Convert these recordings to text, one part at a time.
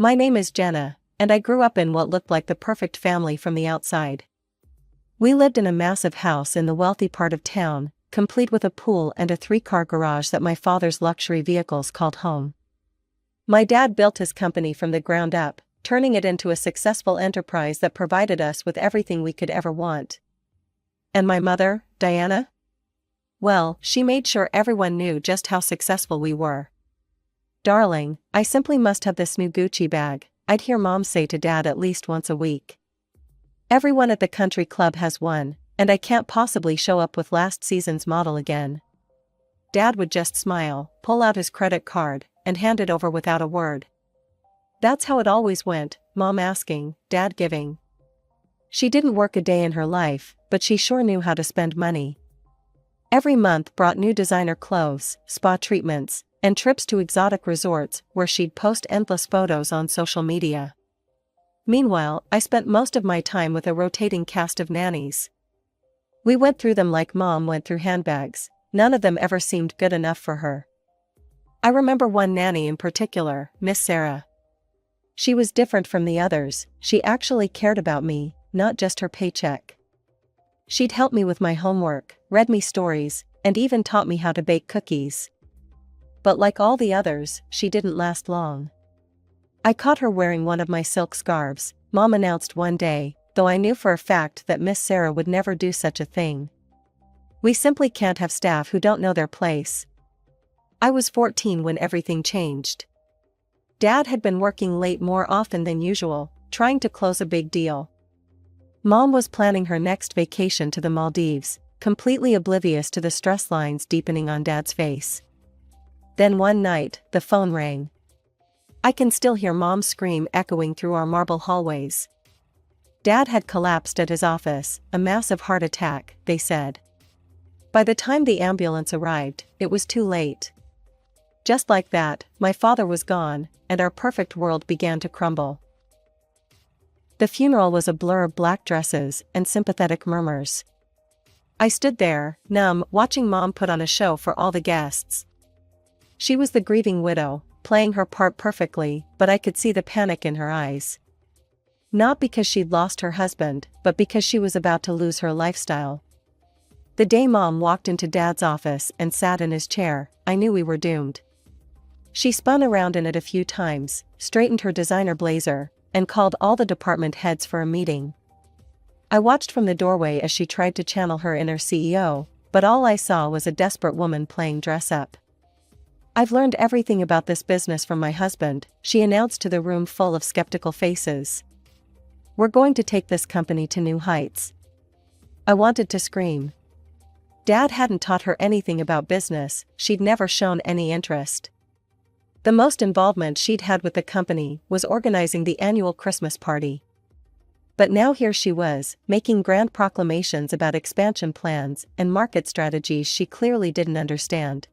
My name is Jenna, and I grew up in what looked like the perfect family from the outside. We lived in a massive house in the wealthy part of town, complete with a pool and a 3-car garage that my father's luxury vehicles called home. My dad built his company from the ground up, turning it into a successful enterprise that provided us with everything we could ever want. And my mother, Diana? Well, she made sure everyone knew just how successful we were. "Darling, I simply must have this new Gucci bag," I'd hear Mom say to Dad at least once a week. "Everyone at the country club has one, and I can't possibly show up with last season's model again." Dad would just smile, pull out his credit card, and hand it over without a word. That's how it always went, Mom asking, Dad giving. She didn't work a day in her life, but she sure knew how to spend money. Every month brought new designer clothes, spa treatments, and trips to exotic resorts where she'd post endless photos on social media. Meanwhile, I spent most of my time with a rotating cast of nannies. We went through them like Mom went through handbags. None of them ever seemed good enough for her. I remember one nanny in particular, Miss Sarah. She was different from the others. She actually cared about me, not just her paycheck. She'd help me with my homework, read me stories, and even taught me how to bake cookies. But like all the others, she didn't last long. I caught her wearing one of my silk scarves, Mom announced one day, though I knew for a fact that Miss Sarah would never do such a thing. "We simply can't have staff who don't know their place." I was 14 when everything changed. Dad had been working late more often than usual, trying to close a big deal. Mom was planning her next vacation to the Maldives, completely oblivious to the stress lines deepening on Dad's face. Then one night, the phone rang. I can still hear Mom's scream echoing through our marble hallways. Dad had collapsed at his office, a massive heart attack, they said. By the time the ambulance arrived, it was too late. Just like that, my father was gone, and our perfect world began to crumble. The funeral was a blur of black dresses and sympathetic murmurs. I stood there, numb, watching Mom put on a show for all the guests. She was the grieving widow, playing her part perfectly, but I could see the panic in her eyes. Not because she'd lost her husband, but because she was about to lose her lifestyle. The day Mom walked into Dad's office and sat in his chair, I knew we were doomed. She spun around in it a few times, straightened her designer blazer, and called all the department heads for a meeting. I watched from the doorway as she tried to channel her inner CEO, but all I saw was a desperate woman playing dress-up. "I've learned everything about this business from my husband," she announced to the room full of skeptical faces. "We're going to take this company to new heights." I wanted to scream. Dad hadn't taught her anything about business, she'd never shown any interest. The most involvement she'd had with the company was organizing the annual Christmas party. But now here she was, making grand proclamations about expansion plans and market strategies she clearly didn't understand.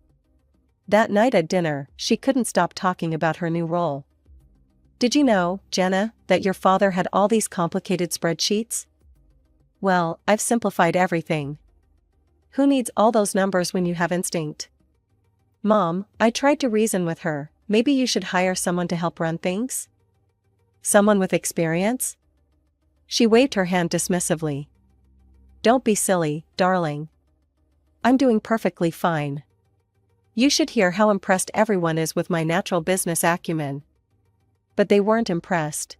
That night at dinner, she couldn't stop talking about her new role. "Did you know, Jenna, that your father had all these complicated spreadsheets? Well, I've simplified everything. Who needs all those numbers when you have instinct?" "Mom," I tried to reason with her, "maybe you should hire someone to help run things? Someone with experience?" She waved her hand dismissively. "Don't be silly, darling. I'm doing perfectly fine. You should hear how impressed everyone is with my natural business acumen." But they weren't impressed.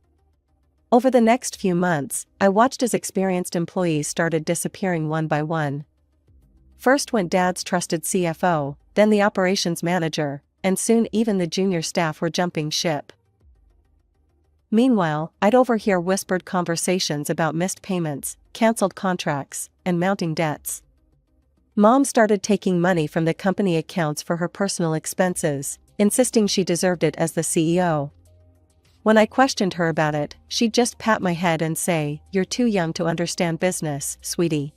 Over the next few months, I watched as experienced employees started disappearing one by one. First went Dad's trusted CFO, then the operations manager, and soon even the junior staff were jumping ship. Meanwhile, I'd overhear whispered conversations about missed payments, canceled contracts, and mounting debts. Mom started taking money from the company accounts for her personal expenses, insisting she deserved it as the CEO. When I questioned her about it, she'd just pat my head and say, "You're too young to understand business, sweetie."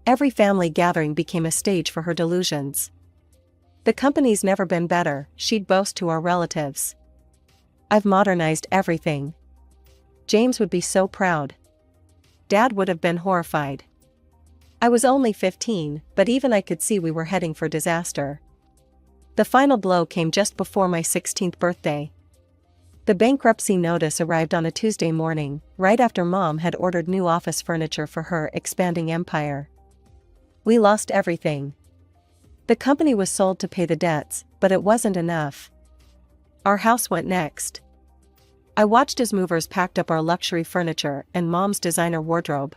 Every family gathering became a stage for her delusions. "The company's never been better," she'd boast to our relatives. "I've modernized everything. James would be so proud." Dad would have been horrified. I was only 15, but even I could see we were heading for disaster. The final blow came just before my 16th birthday. The bankruptcy notice arrived on a Tuesday morning, right after Mom had ordered new office furniture for her expanding empire. We lost everything. The company was sold to pay the debts, but it wasn't enough. Our house went next. I watched as movers packed up our luxury furniture and Mom's designer wardrobe.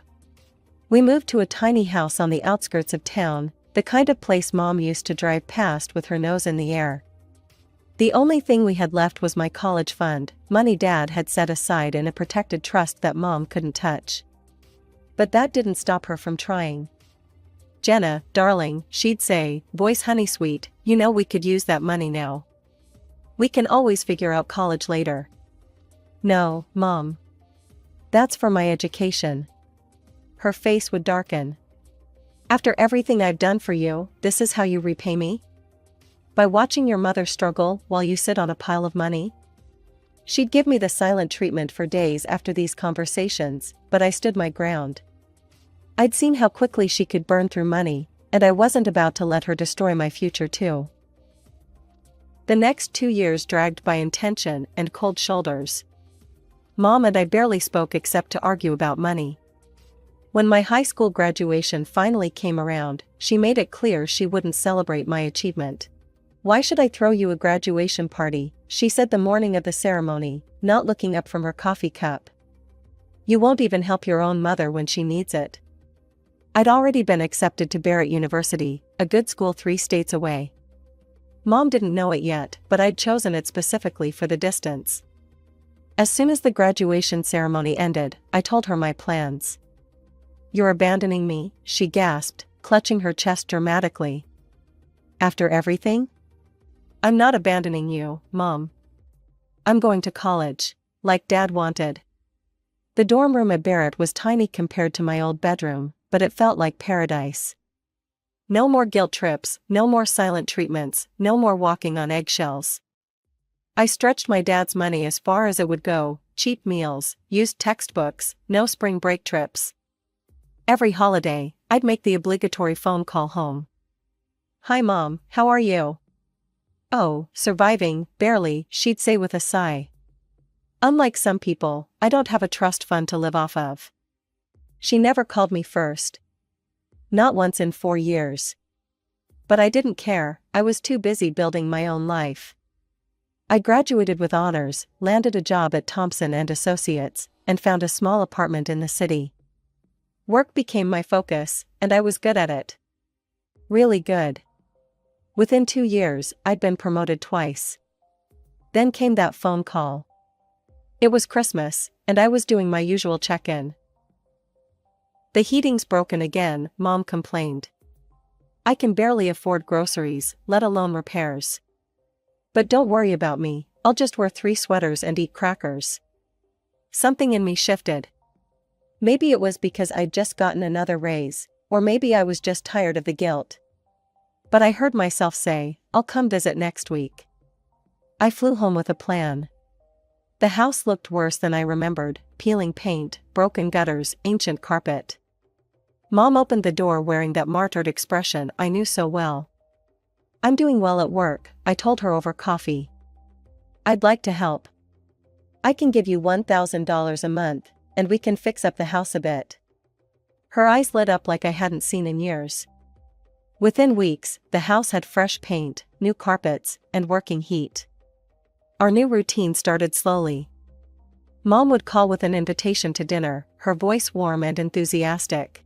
We moved to a tiny house on the outskirts of town, the kind of place Mom used to drive past with her nose in the air. The only thing we had left was my college fund, money Dad had set aside in a protected trust that Mom couldn't touch. But that didn't stop her from trying. "Jenna, darling," she'd say, "voice honey sweet, you know we could use that money now. We can always figure out college later." "No, Mom. That's for my education." Her face would darken. "After everything I've done for you, this is how you repay me? By watching your mother struggle while you sit on a pile of money?" She'd give me the silent treatment for days after these conversations, but I stood my ground. I'd seen how quickly she could burn through money, and I wasn't about to let her destroy my future too. The next 2 years dragged by in tension and cold shoulders. Mom and I barely spoke except to argue about money. When my high school graduation finally came around, she made it clear she wouldn't celebrate my achievement. "Why should I throw you a graduation party?" she said the morning of the ceremony, not looking up from her coffee cup. "You won't even help your own mother when she needs it." I'd already been accepted to Barrett University, a good school 3 states away. Mom didn't know it yet, but I'd chosen it specifically for the distance. As soon as the graduation ceremony ended, I told her my plans. "You're abandoning me?" she gasped, clutching her chest dramatically. "After everything?" "I'm not abandoning you, Mom. I'm going to college, like Dad wanted." The dorm room at Barrett was tiny compared to my old bedroom, but it felt like paradise. No more guilt trips, no more silent treatments, no more walking on eggshells. I stretched my dad's money as far as it would go, cheap meals, used textbooks, no spring break trips. Every holiday, I'd make the obligatory phone call home. "Hi Mom, how are you?" "Oh, surviving, barely," she'd say with a sigh. "Unlike some people, I don't have a trust fund to live off of." She never called me first. Not once in 4 years. But I didn't care, I was too busy building my own life. I graduated with honors, landed a job at Thompson and Associates, and found a small apartment in the city. Work became my focus, and I was good at it. Really good. Within 2 years, I'd been promoted twice. Then came that phone call. It was Christmas, and I was doing my usual check-in. "The heating's broken again," Mom complained. "I can barely afford groceries, let alone repairs. But don't worry about me, I'll just wear 3 sweaters and eat crackers." Something in me shifted. Maybe it was because I'd just gotten another raise, or maybe I was just tired of the guilt. But I heard myself say, "I'll come visit next week." I flew home with a plan. The house looked worse than I remembered, peeling paint, broken gutters, ancient carpet. Mom opened the door wearing that martyred expression I knew so well. "I'm doing well at work," I told her over coffee. "I'd like to help. I can give you $1,000 a month, and we can fix up the house a bit." Her eyes lit up like I hadn't seen in years. Within weeks, the house had fresh paint, new carpets, and working heat. Our new routine started slowly. Mom would call with an invitation to dinner, her voice warm and enthusiastic.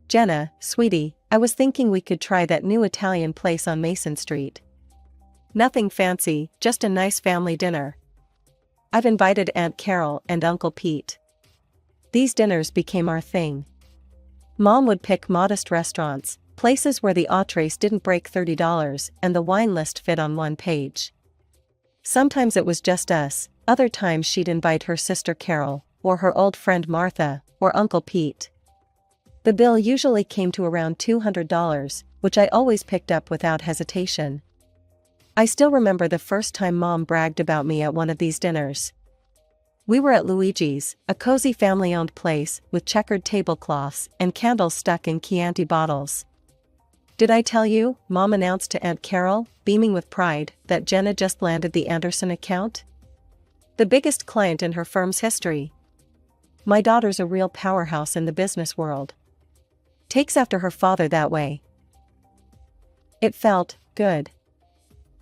"Jenna, sweetie, I was thinking we could try that new Italian place on Mason Street. Nothing fancy, just a nice family dinner. I've invited Aunt Carol and Uncle Pete." These dinners became our thing. Mom would pick modest restaurants, places where the entrees didn't break $30 and the wine list fit on one page. Sometimes it was just us, other times she'd invite her sister Carol, or her old friend Martha, or Uncle Pete. The bill usually came to around $200, which I always picked up without hesitation. I still remember the first time Mom bragged about me at one of these dinners. We were at Luigi's, a cozy family-owned place with checkered tablecloths and candles stuck in Chianti bottles. "Did I tell you," Mom announced to Aunt Carol, beaming with pride, "that Jenna just landed the Anderson account?" The biggest client in her firm's history. My daughter's a real powerhouse in the business world. Takes after her father that way. It felt good.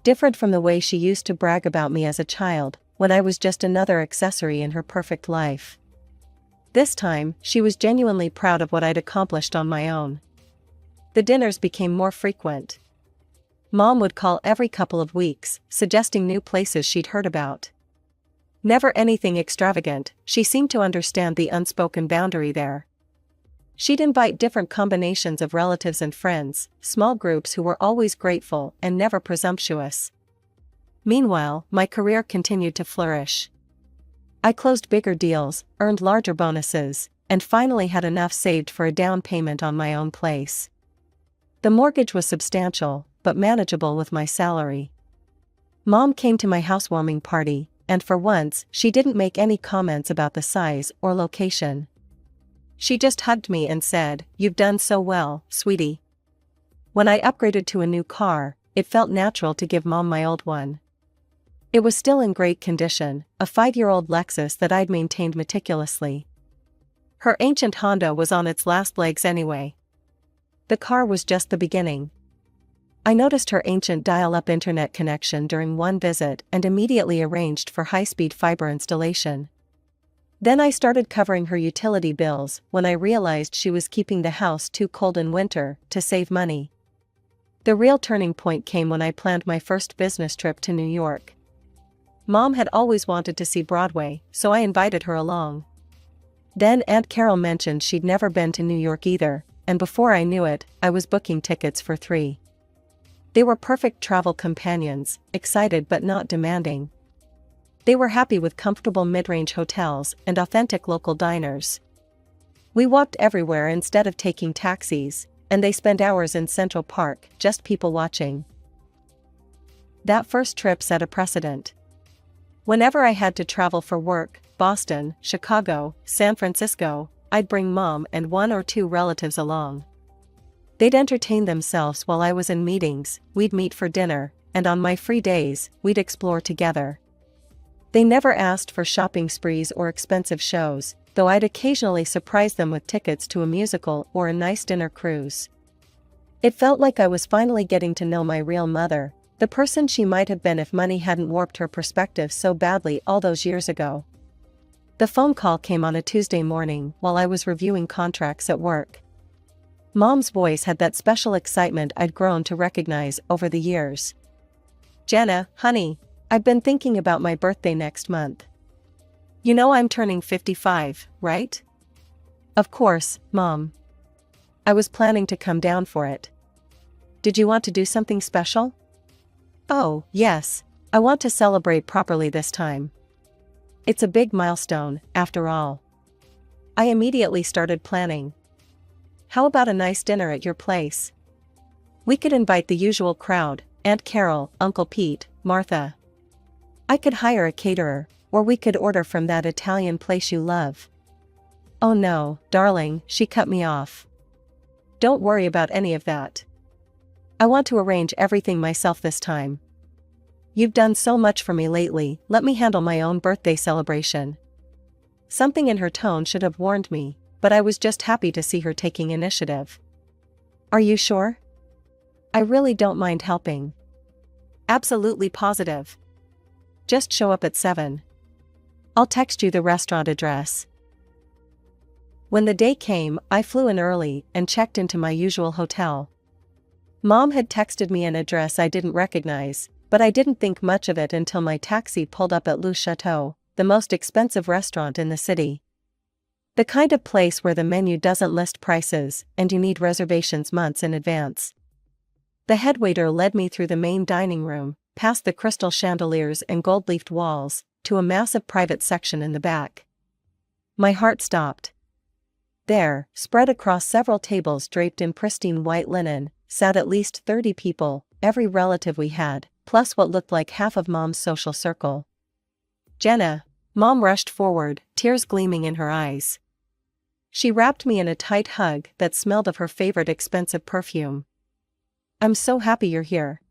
Different from the way she used to brag about me as a child, when I was just another accessory in her perfect life. This time, she was genuinely proud of what I'd accomplished on my own. The dinners became more frequent. Mom would call every couple of weeks, suggesting new places she'd heard about. Never anything extravagant, she seemed to understand the unspoken boundary there. She'd invite different combinations of relatives and friends, small groups who were always grateful and never presumptuous. Meanwhile, my career continued to flourish. I closed bigger deals, earned larger bonuses, and finally had enough saved for a down payment on my own place. The mortgage was substantial, but manageable with my salary. Mom came to my housewarming party, and for once, she didn't make any comments about the size or location. She just hugged me and said, "You've done so well, sweetie." When I upgraded to a new car, it felt natural to give Mom my old one. It was still in great condition, a 5-year-old Lexus that I'd maintained meticulously. Her ancient Honda was on its last legs anyway. The car was just the beginning. I noticed her ancient dial-up internet connection during one visit and immediately arranged for high-speed fiber installation. Then I started covering her utility bills when I realized she was keeping the house too cold in winter to save money. The real turning point came when I planned my first business trip to New York. Mom had always wanted to see Broadway, so I invited her along. Then Aunt Carol mentioned she'd never been to New York either, and before I knew it, I was booking tickets for 3. They were perfect travel companions, excited but not demanding. They were happy with comfortable mid-range hotels and authentic local diners. We walked everywhere instead of taking taxis, and they spent hours in Central Park, just people watching. That first trip set a precedent. Whenever I had to travel for work, Boston, Chicago, San Francisco, I'd bring Mom and 1 or 2 relatives along. They'd entertain themselves while I was in meetings, we'd meet for dinner, and on my free days, we'd explore together. They never asked for shopping sprees or expensive shows, though I'd occasionally surprise them with tickets to a musical or a nice dinner cruise. It felt like I was finally getting to know my real mother, the person she might have been if money hadn't warped her perspective so badly all those years ago. The phone call came on a Tuesday morning while I was reviewing contracts at work. Mom's voice had that special excitement I'd grown to recognize over the years. "Jenna, honey, I've been thinking about my birthday next month. You know I'm turning 55, right?" "Of course, Mom. I was planning to come down for it. Did you want to do something special?" "Oh, yes, I want to celebrate properly this time. It's a big milestone, after all." I immediately started planning. "How about a nice dinner at your place? We could invite the usual crowd, Aunt Carol, Uncle Pete, Martha. I could hire a caterer, or we could order from that Italian place you love." "Oh no, darling," she cut me off. "Don't worry about any of that. I want to arrange everything myself this time. You've done so much for me lately, let me handle my own birthday celebration." Something in her tone should have warned me, but I was just happy to see her taking initiative. "Are you sure? I really don't mind helping." "Absolutely positive. Just show up at 7. I'll text you the restaurant address." When the day came, I flew in early and checked into my usual hotel. Mom had texted me an address I didn't recognize, but I didn't think much of it until my taxi pulled up at Le Chateau, the most expensive restaurant in the city. The kind of place where the menu doesn't list prices and you need reservations months in advance. The headwaiter led me through the main dining room, past the crystal chandeliers and gold-leafed walls, to a massive private section in the back. My heart stopped. There, spread across several tables draped in pristine white linen, sat at least 30 people, every relative we had, plus what looked like half of Mom's social circle. "Jenna," Mom rushed forward, tears gleaming in her eyes. She wrapped me in a tight hug that smelled of her favorite expensive perfume. "I'm so happy you're here."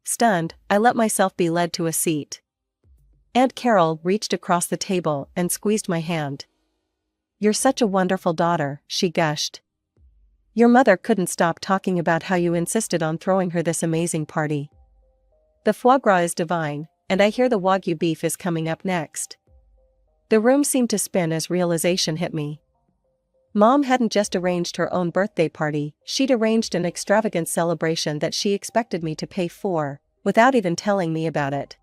Stunned, I let myself be led to a seat. Aunt Carol reached across the table and squeezed my hand. "You're such a wonderful daughter," she gushed. "Your mother couldn't stop talking about how you insisted on throwing her this amazing party. The foie gras is divine, and I hear the Wagyu beef is coming up next." The room seemed to spin as realization hit me. Mom hadn't just arranged her own birthday party, she'd arranged an extravagant celebration that she expected me to pay for, without even telling me about it.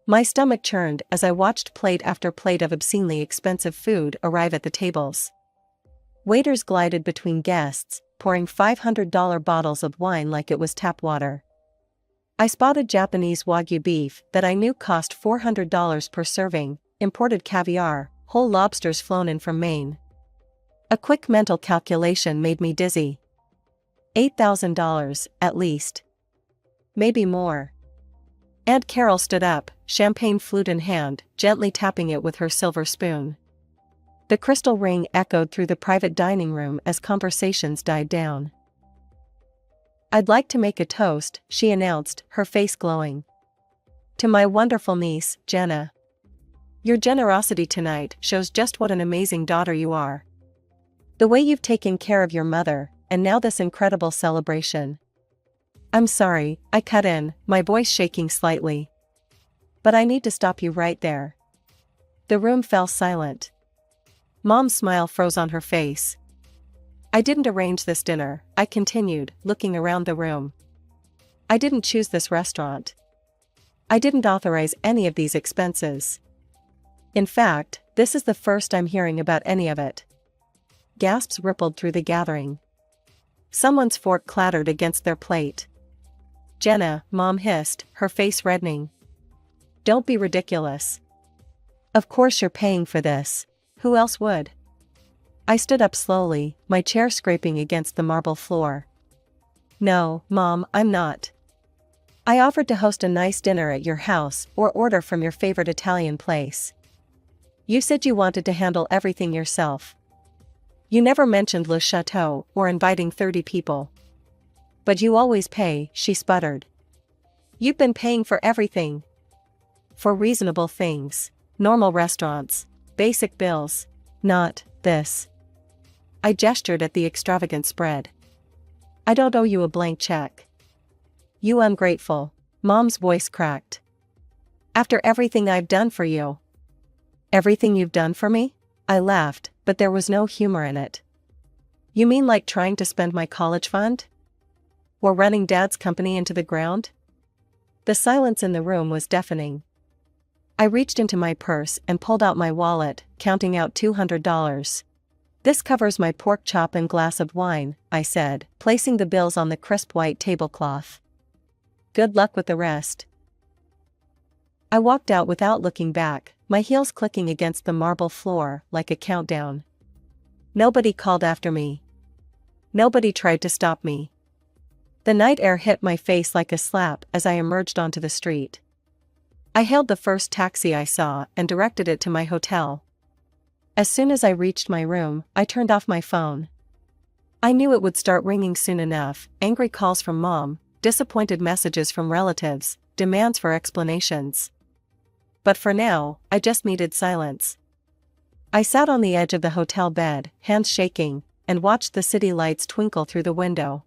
My stomach churned as I watched plate after plate of obscenely expensive food arrive at the tables. Waiters glided between guests, pouring $500 bottles of wine like it was tap water. I spotted Japanese Wagyu beef that I knew cost $400 per serving, imported caviar, whole lobsters flown in from Maine. A quick mental calculation made me dizzy. $8,000, at least. Maybe more. Aunt Carol stood up, champagne flute in hand, gently tapping it with her silver spoon. The crystal ring echoed through the private dining room as conversations died down. "I'd like to make a toast," she announced, her face glowing. "To my wonderful niece, Jenna. Your generosity tonight shows just what an amazing daughter you are. The way you've taken care of your mother, and now this incredible celebration." "I'm sorry," I cut in, my voice shaking slightly. "But I need to stop you right there." The room fell silent. Mom's smile froze on her face. "I didn't arrange this dinner," I continued, looking around the room. "I didn't choose this restaurant. I didn't authorize any of these expenses. In fact, this is the first I'm hearing about any of it." Gasps rippled through the gathering. Someone's fork clattered against their plate. "Jenna," Mom hissed, her face reddening. "Don't be ridiculous. Of course you're paying for this. Who else would?" I stood up slowly, my chair scraping against the marble floor. "No, Mom, I'm not. I offered to host a nice dinner at your house or order from your favorite Italian place. You said you wanted to handle everything yourself. You never mentioned Le Chateau or inviting 30 people. But you always pay," she sputtered. "You've been paying for everything. For reasonable things. Normal restaurants. Basic bills. Not this." I gestured at the extravagant spread. "I don't owe you a blank check." "You ungrateful." Mom's voice cracked. "After everything I've done for you." "Everything you've done for me?" I laughed, but there was no humor in it. "You mean like trying to spend my college fund? Or running Dad's company into the ground?" The silence in the room was deafening. I reached into my purse and pulled out my wallet, counting out $200. "This covers my pork chop and glass of wine," I said, placing the bills on the crisp white tablecloth. "Good luck with the rest." I walked out without looking back, my heels clicking against the marble floor like a countdown. Nobody called after me. Nobody tried to stop me. The night air hit my face like a slap as I emerged onto the street. I hailed the first taxi I saw and directed it to my hotel. As soon as I reached my room, I turned off my phone. I knew it would start ringing soon enough, angry calls from Mom, disappointed messages from relatives, demands for explanations. But for now, I just needed silence. I sat on the edge of the hotel bed, hands shaking, and watched the city lights twinkle through the window.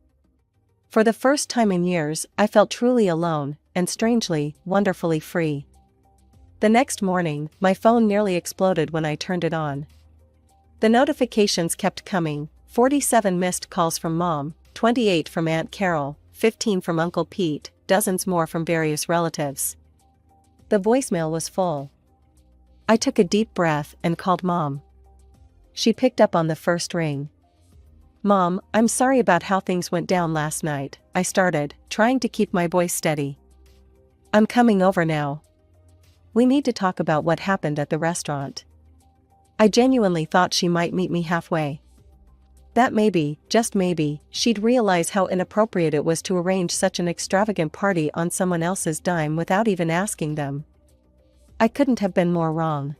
For the first time in years, I felt truly alone, and strangely, wonderfully free. The next morning, my phone nearly exploded when I turned it on. The notifications kept coming, 47 missed calls from Mom, 28 from Aunt Carol, 15 from Uncle Pete, dozens more from various relatives. The voicemail was full. I took a deep breath and called Mom. She picked up on the first ring. "Mom, I'm sorry about how things went down last night," I started, trying to keep my voice steady. "I'm coming over now. We need to talk about what happened at the restaurant." I genuinely thought she might meet me halfway. That maybe, just maybe, she'd realize how inappropriate it was to arrange such an extravagant party on someone else's dime without even asking them. I couldn't have been more wrong.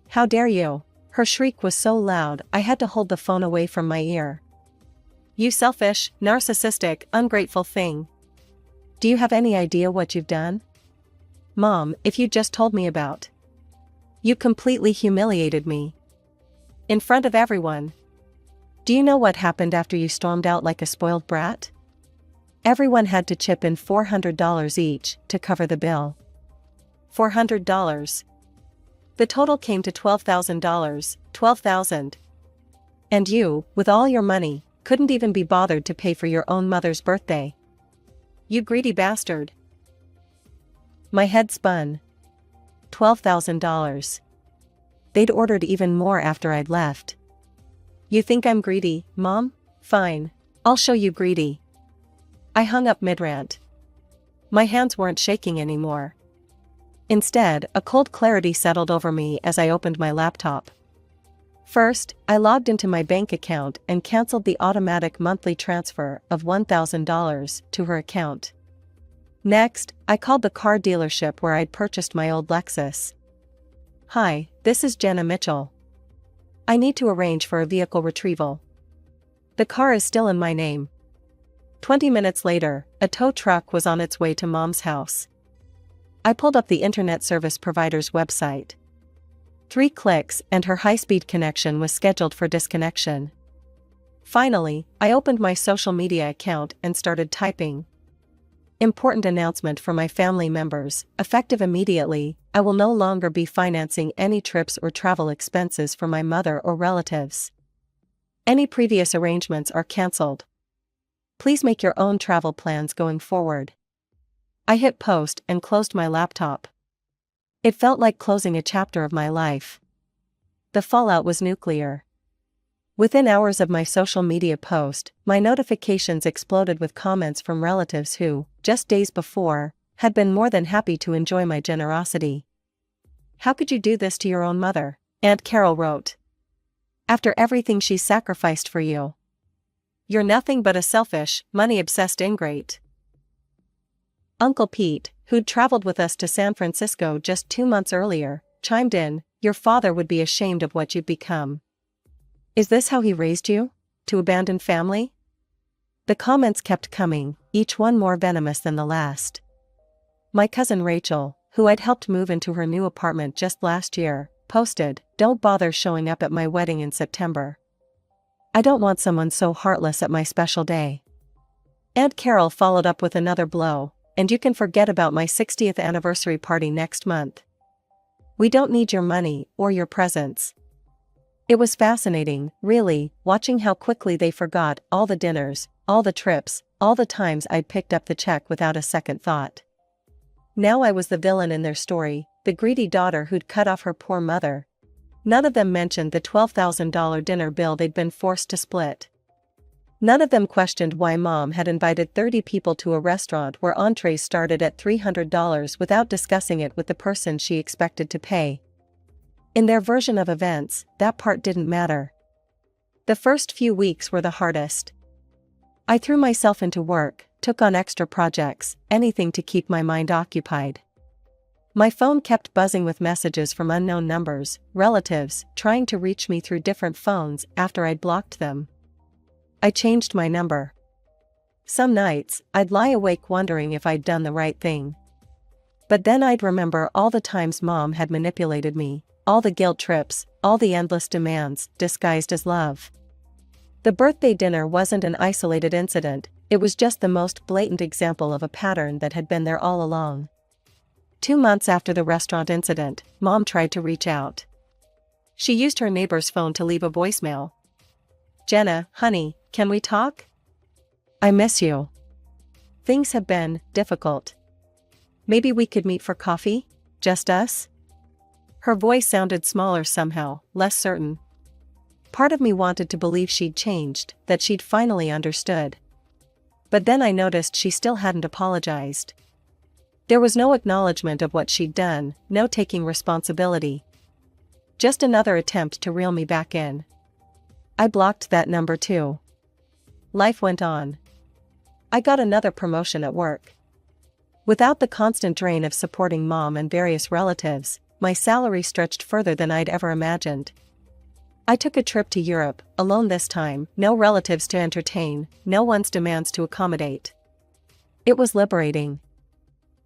"How dare you!" Her shriek was so loud I had to hold the phone away from my ear. "You selfish, narcissistic, ungrateful thing. Do you have any idea what you've done?" Mom, if you just told me about. You completely humiliated me. In front of everyone. Do you know what happened after you stormed out like a spoiled brat? Everyone had to chip in $400 each to cover the bill. $400. The total came to $12,000, $12,000. And you, with all your money, couldn't even be bothered to pay for your own mother's birthday. You greedy bastard. My head spun. $12,000. They'd ordered even more after I'd left. You think I'm greedy, Mom? Fine. I'll show you greedy. I hung up mid-rant. My hands weren't shaking anymore. Instead, a cold clarity settled over me as I opened my laptop. First, I logged into my bank account and canceled the automatic monthly transfer of $1,000 to her account. Next, I called the car dealership where I'd purchased my old Lexus. Hi, this is Jenna Mitchell. I need to arrange for a vehicle retrieval. The car is still in my name. 20 minutes later, a tow truck was on its way to Mom's house. I pulled up the internet service provider's website. 3 clicks and her high-speed connection was scheduled for disconnection. Finally, I opened my social media account and started typing. Important announcement for my family members, effective immediately, I will no longer be financing any trips or travel expenses for my mother or relatives. Any previous arrangements are cancelled. Please make your own travel plans going forward. I hit post and closed my laptop. It felt like closing a chapter of my life. The fallout was nuclear. Within hours of my social media post, my notifications exploded with comments from relatives who, just days before, had been more than happy to enjoy my generosity. How could you do this to your own mother? Aunt Carol wrote. After everything she sacrificed for you. You're nothing but a selfish, money-obsessed ingrate. Uncle Pete, who'd traveled with us to San Francisco just 2 months earlier, chimed in, your father would be ashamed of what you've become. Is this how he raised you? To abandon family? The comments kept coming, each one more venomous than the last. My cousin Rachel, who I'd helped move into her new apartment just last year, posted, don't bother showing up at my wedding in September. I don't want someone so heartless at my special day. Aunt Carol followed up with another blow, and you can forget about my 60th anniversary party next month. We don't need your money or your presents. It was fascinating, really, watching how quickly they forgot all the dinners, all the trips, all the times I'd picked up the check without a second thought. Now I was the villain in their story, the greedy daughter who'd cut off her poor mother. None of them mentioned the $12,000 dinner bill they'd been forced to split. None of them questioned why Mom had invited 30 people to a restaurant where entrees started at $300 without discussing it with the person she expected to pay. In their version of events, that part didn't matter. The first few weeks were the hardest. I threw myself into work, took on extra projects, anything to keep my mind occupied. My phone kept buzzing with messages from unknown numbers, relatives, trying to reach me through different phones after I'd blocked them. I changed my number. Some nights, I'd lie awake wondering if I'd done the right thing. But then I'd remember all the times Mom had manipulated me, all the guilt trips, all the endless demands, disguised as love. The birthday dinner wasn't an isolated incident, it was just the most blatant example of a pattern that had been there all along. 2 months after the restaurant incident, Mom tried to reach out. She used her neighbor's phone to leave a voicemail. Jenna, honey, can we talk? I miss you. Things have been difficult. Maybe we could meet for coffee? Just us? Her voice sounded smaller somehow, less certain. Part of me wanted to believe she'd changed, that she'd finally understood. But then I noticed she still hadn't apologized. There was no acknowledgement of what she'd done, no taking responsibility. Just another attempt to reel me back in. I blocked that number too. Life went on. I got another promotion at work. Without the constant drain of supporting Mom and various relatives, my salary stretched further than I'd ever imagined. I took a trip to Europe, alone this time, no relatives to entertain, no one's demands to accommodate. It was liberating.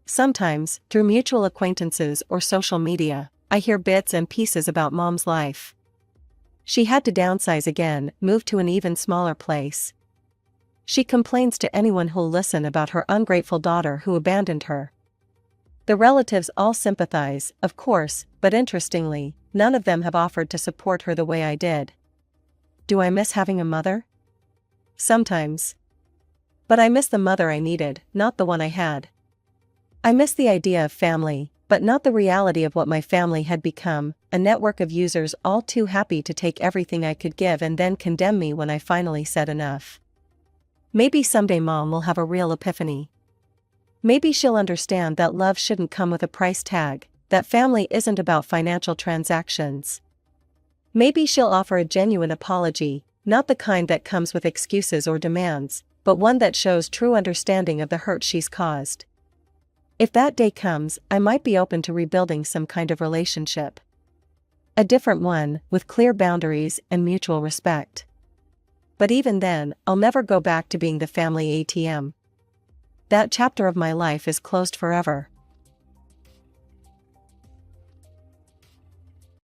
Sometimes, through mutual acquaintances or social media, I hear bits and pieces about Mom's life. She had to downsize again, move to an even smaller place. She complains to anyone who'll listen about her ungrateful daughter who abandoned her. The relatives all sympathize, of course, but interestingly, none of them have offered to support her the way I did. Do I miss having a mother? Sometimes. But I miss the mother I needed, not the one I had. I miss the idea of family, but not the reality of what my family had become, a network of users all too happy to take everything I could give and then condemn me when I finally said enough. Maybe someday Mom will have a real epiphany. Maybe she'll understand that love shouldn't come with a price tag, that family isn't about financial transactions. Maybe she'll offer a genuine apology, not the kind that comes with excuses or demands, but one that shows true understanding of the hurt she's caused. If that day comes, I might be open to rebuilding some kind of relationship. A different one, with clear boundaries and mutual respect. But even then, I'll never go back to being the family ATM. That chapter of my life is closed forever.